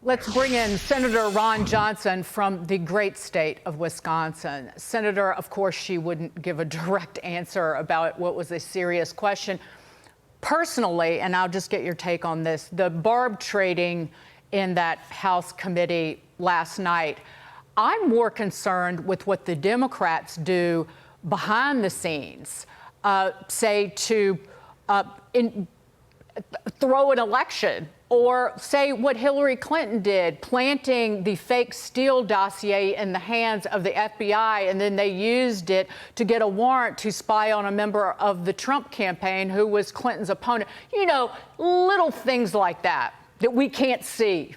Let's bring in Senator Ron Johnson from the great state of Wisconsin. Senator, of course, she wouldn't give a direct answer about what was a serious question. Personally, and I'll just get your take on this, the barb trading in that House committee last night, I'm more concerned with what the Democrats do behind the scenes, say to throw an election, or say what Hillary Clinton did, planting the fake Steele dossier in the hands of the FBI, and then they used it to get a warrant to spy on a member of the Trump campaign who was Clinton's opponent. You know, little things like that that we can't see.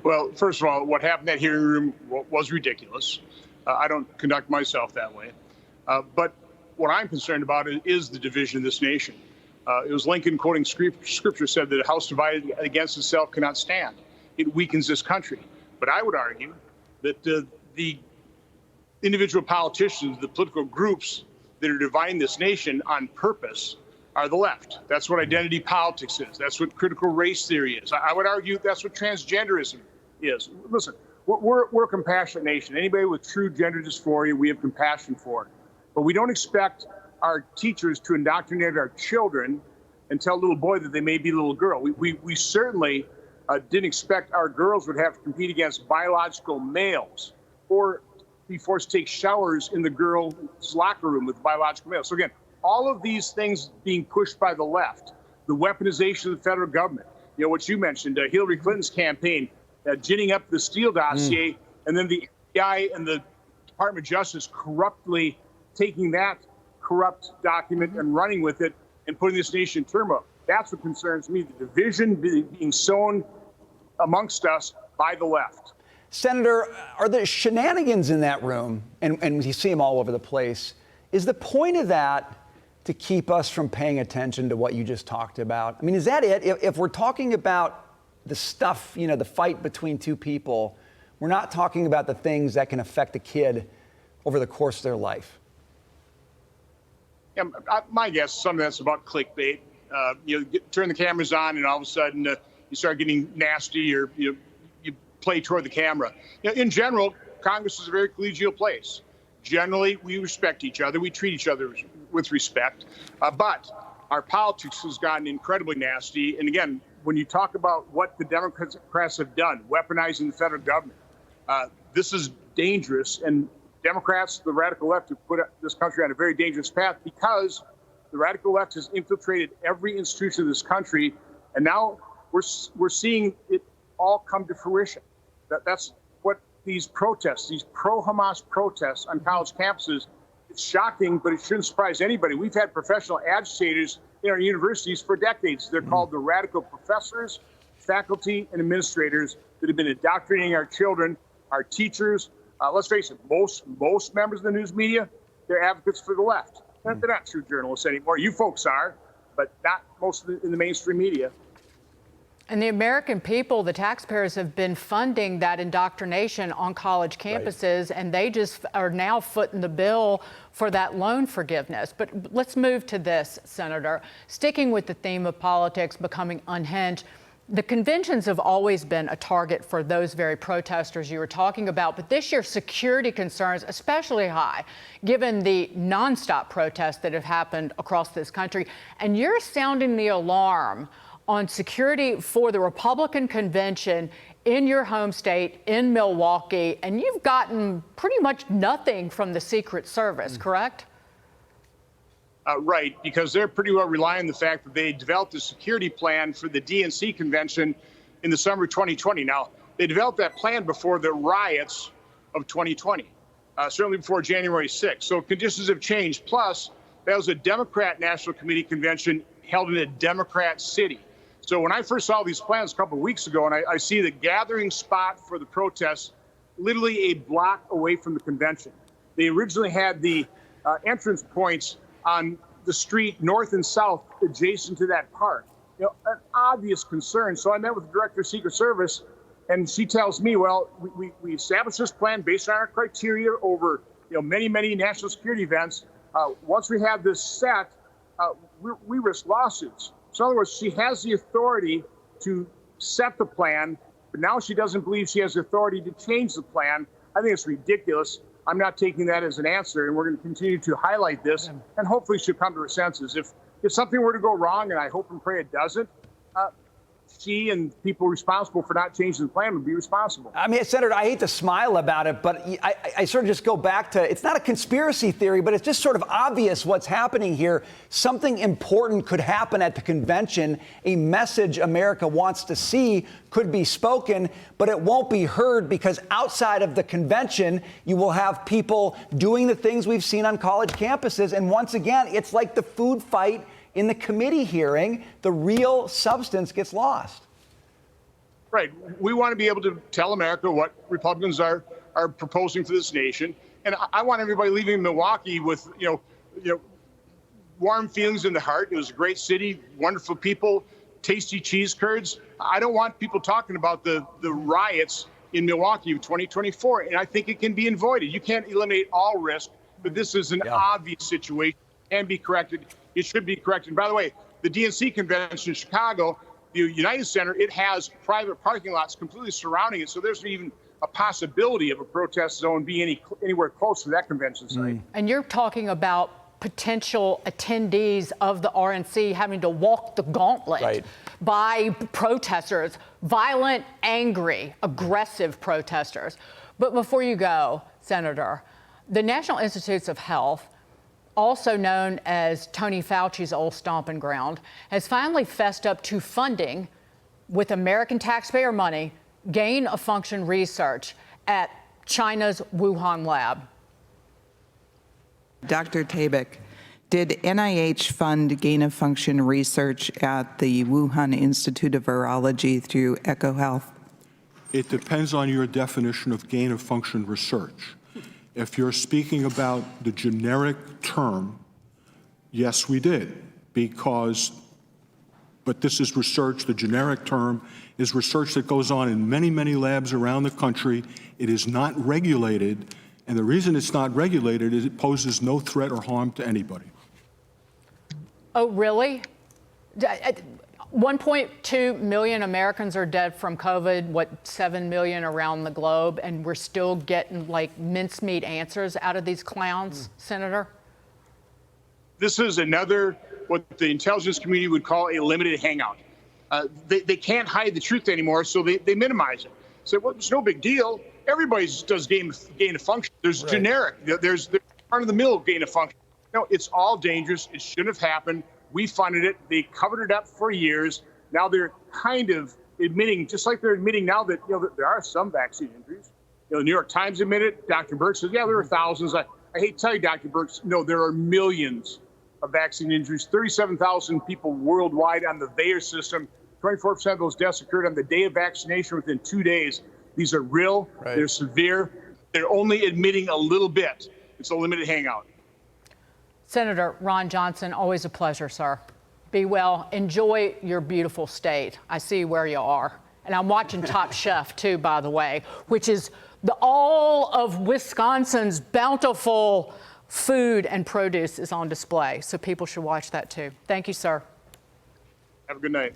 Well, first of all, what happened in that hearing room was ridiculous. I don't conduct myself that way. But what I'm concerned about is the division of this nation. It was Lincoln quoting scripture said that a house divided against itself cannot stand. It weakens this country. But I would argue that the individual politicians, the political groups that are dividing this nation on purpose are the left. That's what identity politics is. That's what critical race theory is. I would argue that's what transgenderism is. Listen, we're a compassionate nation. Anybody with true gender dysphoria, we have compassion for. But we don't expect our teachers to indoctrinate our children and tell a little boy that they may be a little girl. We certainly didn't expect our girls would have to compete against biological males or be forced to take showers in the girls' locker room with biological males. So again, all of these things being pushed by the left, the weaponization of the federal government, you know, what you mentioned, Hillary Clinton's campaign, ginning up the Steele dossier, and then the FBI and the Department of Justice corruptly taking that corrupt document and running with it and putting this nation in turmoil. That's what concerns me, the division being sown amongst us by the left. Senator, are there shenanigans in that room, and you see them all over the place? Is the point of that to keep us from paying attention to what you just talked about? I mean, is that it? If we're talking about the stuff, you know, the fight between two people, we're not talking about the things that can affect a kid over the course of their life. Yeah, my guess is some of that's about clickbait. Turn the cameras on, and all of a sudden you start getting nasty, or you play toward the camera. In general, Congress is a very collegial place. Generally, we respect each other. We treat each other with respect. But our politics has gotten incredibly nasty. And again, when you talk about what the Democrats have done, weaponizing the federal government, this is dangerous. And Democrats, the radical left, have put this country on a very dangerous path because the radical left has infiltrated every institution of this country. And now we're seeing it all come to fruition. That's what these protests, these pro-Hamas protests on college campuses, it's shocking, but it shouldn't surprise anybody. We've had professional agitators in our universities for decades. They're called the radical professors, faculty, and administrators that have been indoctrinating our children, our teachers. Let's face it, most members of the news media, they're advocates for the left. They're not true journalists anymore. You folks are, but not most in the mainstream media. And the American people, the taxpayers, have been funding that indoctrination on college campuses, and they just are now footing the bill for that loan forgiveness. But let's move to this, Senator. Sticking with the theme of politics becoming unhinged, the conventions have always been a target for those very protesters you were talking about, but this year security concerns especially high, given the nonstop protests that have happened across this country. And you're sounding the alarm on security for the Republican convention in your home state, in Milwaukee, and you've gotten pretty much nothing from the Secret Service, correct? Right, because they're pretty well relying on the fact that they developed a security plan for the DNC convention in the summer of 2020. Now, they developed that plan before the riots of 2020, certainly before January 6th. So conditions have changed. Plus, that was a Democrat National Committee convention held in a Democrat city. So when I first saw these plans a couple of weeks ago, and I see the gathering spot for the protests literally a block away from the convention. They originally had the entrance points on the street north and south adjacent to that park. You know, an obvious concern. So I met with the director of Secret Service, and she tells me, well, we established this plan based on our criteria over many national security events. Once we have this set, we risk lawsuits. So in other words, she has the authority to set the plan, but now she doesn't believe she has authority to change the plan. I think it's ridiculous. I'm not taking that as an answer, and we're going to continue to highlight this, and hopefully she'll come to her senses. If something were to go wrong, and I hope and pray it doesn't, she and people responsible for not changing the plan would be responsible. I mean, Senator, I hate to smile about it, but I sort of just go back to, it's not a conspiracy theory, but it's just sort of obvious what's happening here. Something important could happen at the convention. A message America wants to see could be spoken, but it won't be heard because outside of the convention, you will have people doing the things we've seen on college campuses. And once again, it's like the food fight in the committee hearing. The real substance gets lost. Right. We want to be able to tell America what Republicans are proposing for this nation. And I want everybody leaving Milwaukee with, warm feelings in the heart. It was a great city, wonderful people, tasty cheese curds. I don't want people talking about the riots in Milwaukee of 2024. And I think it can be avoided. You can't eliminate all risk, but this is an obvious situation. It can be corrected. It should be corrected. And by the way, the DNC convention in Chicago, the United Center, it has private parking lots completely surrounding it. So there's even a possibility of a protest zone being anywhere close to that convention site. And you're talking about potential attendees of the RNC having to walk the gauntlet by protesters, violent, angry, aggressive protesters. But before you go, Senator, the National Institutes of Health, also known as Tony Fauci's old stomping ground, has finally fessed up to funding, with American taxpayer money, gain-of-function research at China's Wuhan lab. Dr. Tabak, did NIH fund gain-of-function research at the Wuhan Institute of Virology through EcoHealth? It depends on your definition of gain-of-function research. If you're speaking about the generic term, yes, we did, but this is research. The generic term is research that goes on in many, many labs around the country. It is not regulated, and the reason it's not regulated is it poses no threat or harm to anybody. Oh, really? 1.2 million Americans are dead from COVID, 7 million around the globe, and we're still getting like mincemeat answers out of these clowns, Senator? This is another, what the intelligence community would call a limited hangout. They can't hide the truth anymore, so they minimize it. So, well, it's no big deal. Everybody does gain of function. There's generic, there's run-of-the-mill gain of function. No, it's all dangerous. It shouldn't have happened. We funded it. They covered it up for years. Now they're kind of admitting, just like they're admitting now that, that there are some vaccine injuries. The New York Times admitted. Dr. Birx says, yeah, there are thousands. I hate to tell you, Dr. Birx, no, there are millions of vaccine injuries. 37,000 people worldwide on the VAERS system. 24% of those deaths occurred on the day of vaccination within 2 days. These are real. They're severe. They're only admitting a little bit. It's a limited hangout. Senator Ron Johnson, always a pleasure, sir. Be well. Enjoy your beautiful state. I see where you are. And I'm watching Top Chef, too, by the way, which is all of Wisconsin's bountiful food and produce is on display. So people should watch that, too. Thank you, sir. Have a good night.